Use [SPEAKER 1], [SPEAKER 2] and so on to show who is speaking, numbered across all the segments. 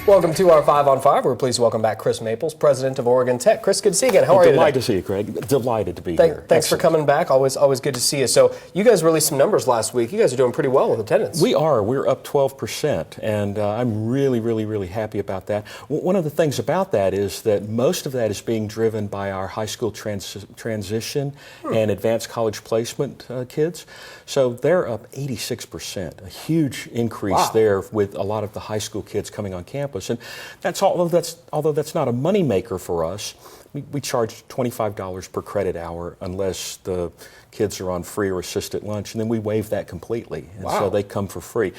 [SPEAKER 1] Welcome to our 5 on 5. We're pleased to welcome back Chris Maples, president of Oregon Tech. Chris, good to see you again. How are you today?
[SPEAKER 2] Delighted to see you, Craig. Delighted to be here.
[SPEAKER 1] Thanks for coming back. Always good to see you. So you guys released some numbers last week. You guys are doing pretty well with attendance.
[SPEAKER 2] We are. We're up 12%, and I'm really happy about that. One of the things about that is that most of that is being driven by our high school transition and advanced college placement kids. So they're up 86%, a huge increase there with a lot of the high school kids coming on campus. And although that's not a money maker for us. We charge $25 per credit hour unless the kids are on free or assisted lunch, and then we waive that completely. And so they come for free.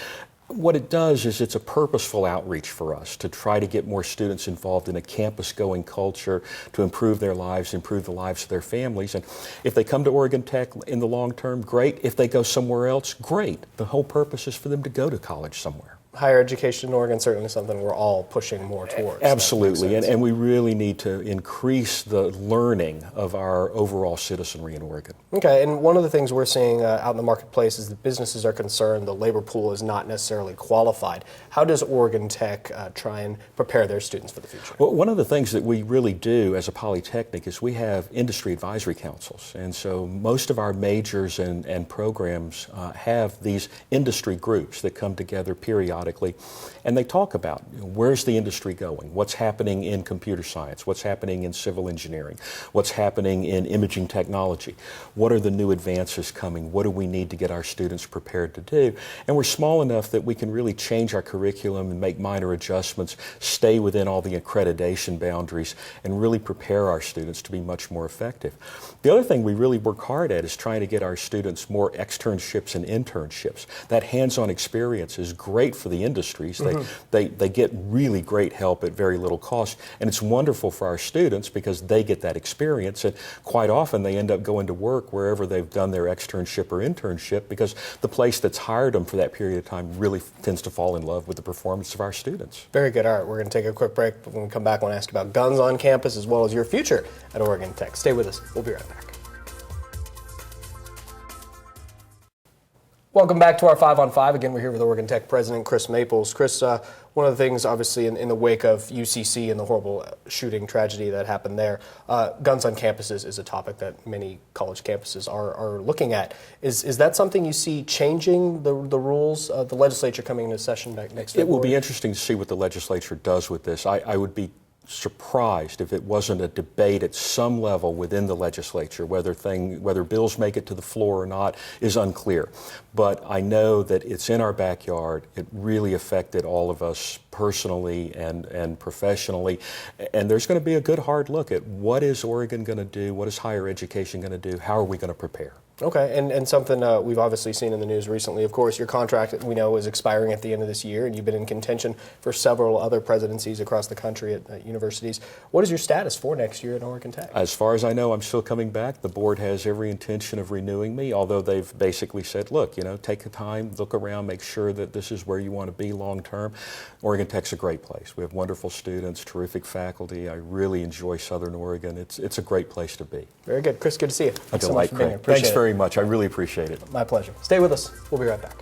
[SPEAKER 2] What it does is it's a purposeful outreach for us to try to get more students involved in a campus-going culture to improve their lives, improve the lives of their families. And if they come to Oregon Tech in the long term, great. If they go somewhere else, great. The whole purpose is for them to go to college somewhere.
[SPEAKER 1] Higher education in Oregon, certainly something we're all pushing more towards.
[SPEAKER 2] Absolutely, and we really need to increase the learning of our overall citizenry in Oregon.
[SPEAKER 1] Okay, and one of the things we're seeing out in the marketplace is that businesses are concerned the labor pool is not necessarily qualified. How does Oregon Tech try and prepare their students for the future?
[SPEAKER 2] Well, one of the things that we really do as a polytechnic is we have industry advisory councils, and so most of our majors and programs have these industry groups that come together periodically. And they talk about where's the industry going, what's happening in computer science, what's happening in civil engineering, what's happening in imaging technology, what are the new advances coming, what do we need to get our students prepared to do. And we're small enough that we can really change our curriculum and make minor adjustments, stay within all the accreditation boundaries, and really prepare our students to be much more effective. The other thing we really work hard at is trying to get our students more externships and internships. That hands-on experience is great for the industries. They get really great help at very little cost, and it's wonderful for our students because they get that experience, and quite often they end up going to work wherever they've done their externship or internship because the place that's hired them for that period of time really tends to fall in love with the performance of our students.
[SPEAKER 1] Very good. All right, we're going to take a quick break, but when we come back, I want to ask you about guns on campus as well as your future at Oregon Tech. Stay with us. We'll be right back. Welcome back to our 5 on 5. Again, we're here with Oregon Tech President Chris Maples. Chris, one of the things, obviously, in the wake of UCC and the horrible shooting tragedy that happened there, guns on campuses is a topic that many college campuses are looking at. Is that something you see changing the rules? The legislature coming into session back next February?
[SPEAKER 2] It will be interesting to see what the legislature does with this. I would be surprised if it wasn't a debate at some level within the legislature. Whether bills make it to the floor or not is unclear. But I know that it's in our backyard. It really affected all of us personally and professionally. And there's going to be a good hard look at what is Oregon going to do, what is higher education going to do, how are we going to prepare?
[SPEAKER 1] Okay, and something we've obviously seen in the news recently, of course, your contract, we know, is expiring at the end of this year, and you've been in contention for several other presidencies across the country at universities. What is your status for next year at Oregon Tech?
[SPEAKER 2] As far as I know, I'm still coming back. The board has every intention of renewing me, although they've basically said, look, take the time, look around, make sure that this is where you want to be long term. Oregon Tech's a great place. We have wonderful students, terrific faculty. I really enjoy Southern Oregon. It's a great place to be.
[SPEAKER 1] Very good. Chris, good to see you.
[SPEAKER 2] Thanks so much for being here. Thanks very much. I really appreciate it.
[SPEAKER 1] My pleasure. Stay with us. We'll be right back.